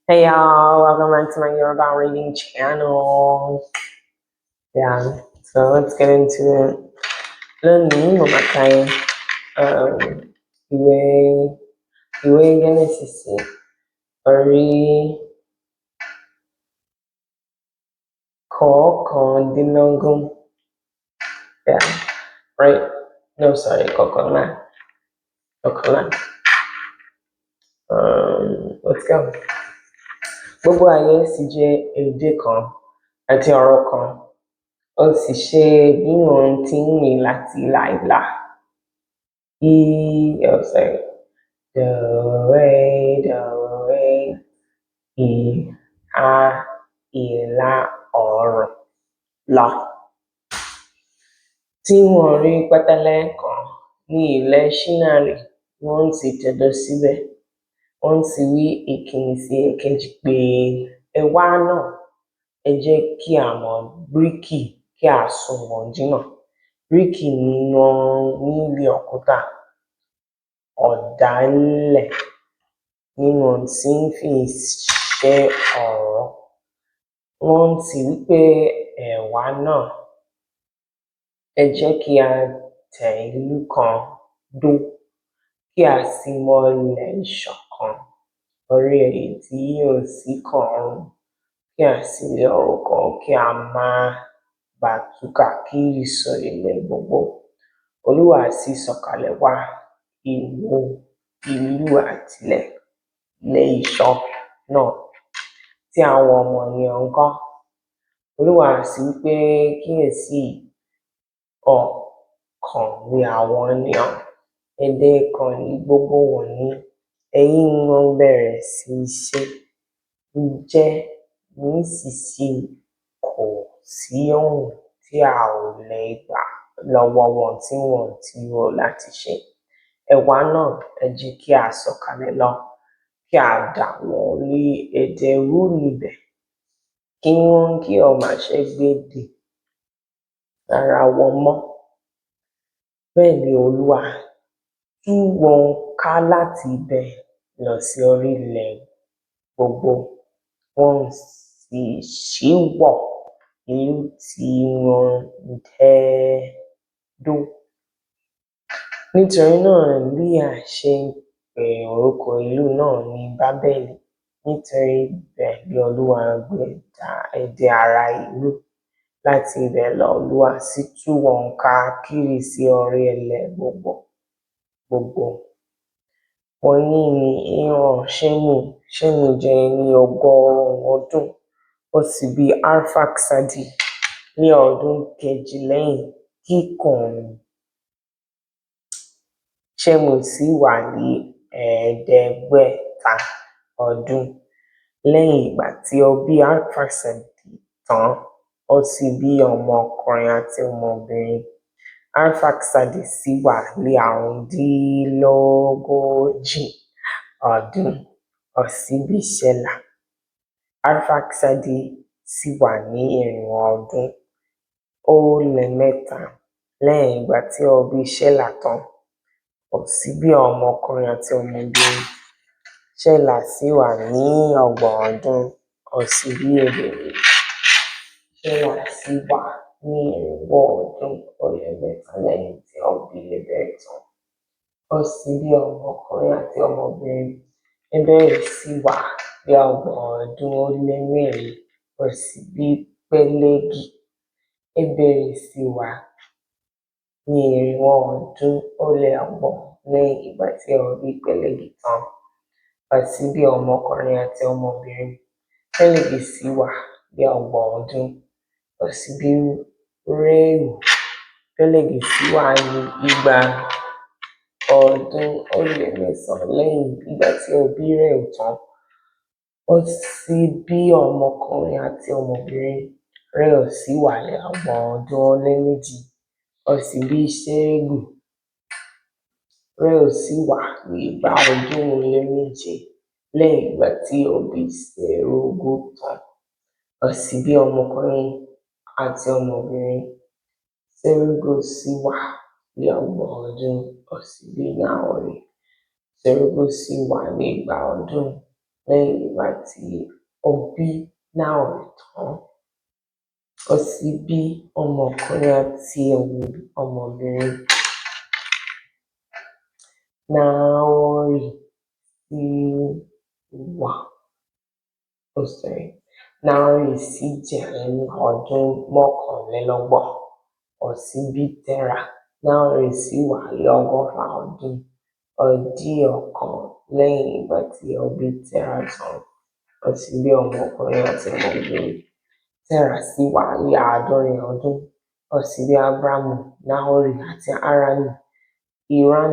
Hey y'all, welcome back to my Yoruba reading channel. Yeah, so let's get into it. Lónìí mo máa ka ìwé Gẹnẹsisi orí kọkàndínlógún. Yeah, right? No, sorry, kọkànlá. Let's go. Gbogbo ayé sì jẹ́ èdè kan àti ọ̀rọ̀ kan, ó sì ṣe bí wọ́n ti ń rìn láti láìláà. Dòwe, ìhà ìlà oòrùn lọ. Tí wọ́n rí pẹ̀tẹ́lẹ̀ kan ní ilẹ̀ Ṣínárì, wọ́n sì tẹ̀dó síbẹ̀. Wọ́n sì wí ìkíní sí èkejì pé, ẹ wá náà, ẹ jẹ́ kí a mọ bíríkì kí a sún wọn jìnnà. Bíríkì ni wọ́n nílé òkúta ọ̀dàlẹ̀ ni wọ́n sì fi ṣe ọ̀rọ̀. Wọ́n sì wí pé, ẹ wá náà, ẹ jẹ́ kí a tẹ ìlú kan dó, kí a sì mọ ilẹ̀ ìṣọ̀kan orí èyí tí yóò sì kan ọ̀run, kí a sì lé orúkọ kí a má bàa tú káàkiri sórí ilẹ̀ gbogbo. Olúwa sì sọ̀kalẹ̀ wá ìwó ìlú àti ilé ìṣọ́ náà tí àwọn ọmọ ènìyàn ń kọ́. Olúwa sì wí pé, kíyèsí, ọ̀kan ni àwọn ènìyàn, èdè kan ní gbogbo wọ̀nyí. Ẹ̀yin wọn bẹ̀rẹ̀ sí í ṣe. Ǹjẹ́ nísinsìnyí kò sí ohun tí a ò lè gbà lọ́wọ́ wọn tí wọn ti rò láti ṣe. Ẹ wá náà, ẹ jẹ́ kí a sọ̀kalẹ̀ lọ, kí a dà wọ́n lé èdè rú níbẹ̀, kí wọn kí ó má ṣe gbédè ara wọn mọ́. Bẹ́ẹ̀ ni Olúwa tú wọn ká láti ibẹ̀ lọ sí orí ilẹ̀ gbogbo. Wọ́n sì ṣíwọ́ ìlú tí wọ́n tẹ̀ dó. Nítorí náà bí a ṣe ń pe orúkọ ìlú náà ní Bábélì, nítorí ibẹ̀ ni Olúwa gbé dá èdè ará ìlú. Láti ibẹ̀ lọ Olúwa sì tú wọn káàkiri sí orí ilẹ̀ gbogbo. Wọ̀nyí ni ìran Ṣémù. Ṣémù jẹ́ ẹni 100 ọdún, ó sì bí Arfaksadi ní ọdún kejì lẹ́yìn kíkún. Ṣémù sì wà ní 500 ọdún lẹ́yìn ìgbà tí ó bí Arfaksadi tán, ó sì bí ọmọkùnrin àti ọmọbìnrin. Arfaksadi sì wà ní 140 ọdún, ó sì bí Ṣélà. Arfaksadi sì wà ní 400 ọdún lẹ́yìn ìgbà tí ó bí Ṣélà tán, ó sì bí ọmọkùnrin àti ọmọbìnrin. Ṣélà sì wà ní 30 ọdún, ó sì bí Èbèrì. Ṣélà sì wà ní 400 ọdún lẹ́yìn tí ó bí Èbèrì tán, ó sì bí ọmọkùnrin àti ọmọbìnrin. Èbèrì sì wà ní 30 ọdún, ó sì bí Pélégì. Èbèrì sì wà ní 430 lẹ́yìn ìgbà tí ó bí Pélégì tán, ó sì bí ọmọkùnrin àti ọmọbìnrin. Pélégì sì wà ní 30 ọdún, ó sì bí Réù. Pélégì sì wà ní 200 ọdún lẹ́yìn ìgbà tí ó bí Réù tán, ó sì bí ọmọkùnrin àti ọmọbìnrin. Réù sì wà ní 2 ọdún, ó sì bí Ṣérégù. Réù sì wà ní 2 ọdún lẹ́yìn ìgbà tí ó bí Ṣérúgù tán, ó sì bí ọmọkùnrin àti ọmọbìnrin. Ṣérúgù sì wà ní 30 ọdún, ó sì bí Náhórì. Ṣérúgù sì wà ní 2 ọdún, lẹ́yìn ìgbà tí ó bí Náórì tán, ó sì bí ọmọkùnrin àti ọmọbìnrin. Náórì sì jẹ́ ẹni ọdún mọ́kànlélọ́gbọ̀n, ó sì bí Térà. Náórì sì wà lọ́gọ́fà ọdún, ó di ọ̀kan lẹ́yìn ìgbà tí ó bí Térà tán, ó sì bí ọmọkùnrin àti ọmọbìnrin. Térà sì wà ní 70 ọdún, ó sì bí Ábúráhámù, Náórì àti Háránì. Ìran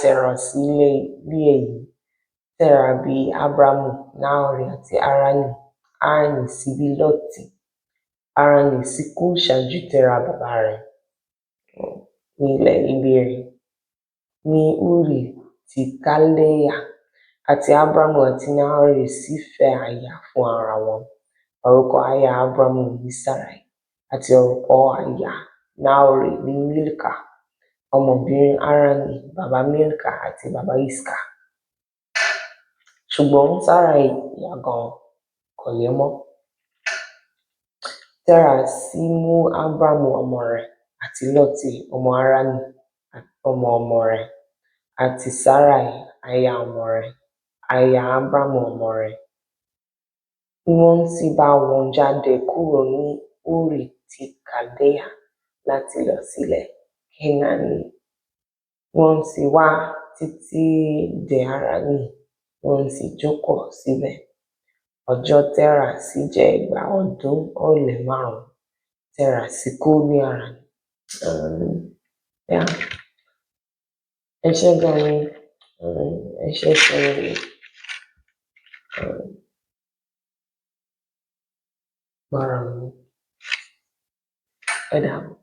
Térà sì lèyí: Térà bí Ábúráhámù, Náórì àti Háránì. Háránì sì bí Lọ́ọ̀tì. Háránì sì kú ṣáájú Térà bàbá rẹ̀ ní ilẹ̀ Hébérì, ní Úrì ti Káldáyà. Àti Ábúráhámù àti Náórì sì fẹ́ aya fún ara wọn. Orúkọ aya Ábúráhámù ni Sáráì, àti orúkọ aya Náórì ni Mílkà, ọmọbìnrin Háránì, baba Mílkà àti baba Ísíkà. Ṣùgbọ́n Sáráì yàgàn, kò lè mọ́. Térà sì mú Ábúráhámù ọmọ rẹ̀, àti Lọ́ọ̀tì ọmọ Háránì ọmọ rẹ̀, àti Sáráì aya ọmọ rẹ̀, aya Ábúráhámù ọmọ rẹ̀. Wọ́n sì bá wọn jáde kúrò ní Úrì ti Káldáyà láti lọ sílẹ̀ Kénáánì. Wọ́n sì wá títí dé Háránì, wọ́n sì jókòó síbẹ̀. Ọjọ́ Térà sì jẹ́ 200 ọdún ó lé 5. Térà sì kú ní Háránì. Ẹ ṣé gan ni, ẹ ṣé fún gbọ́ràn mi. Ẹ dàbọ̀.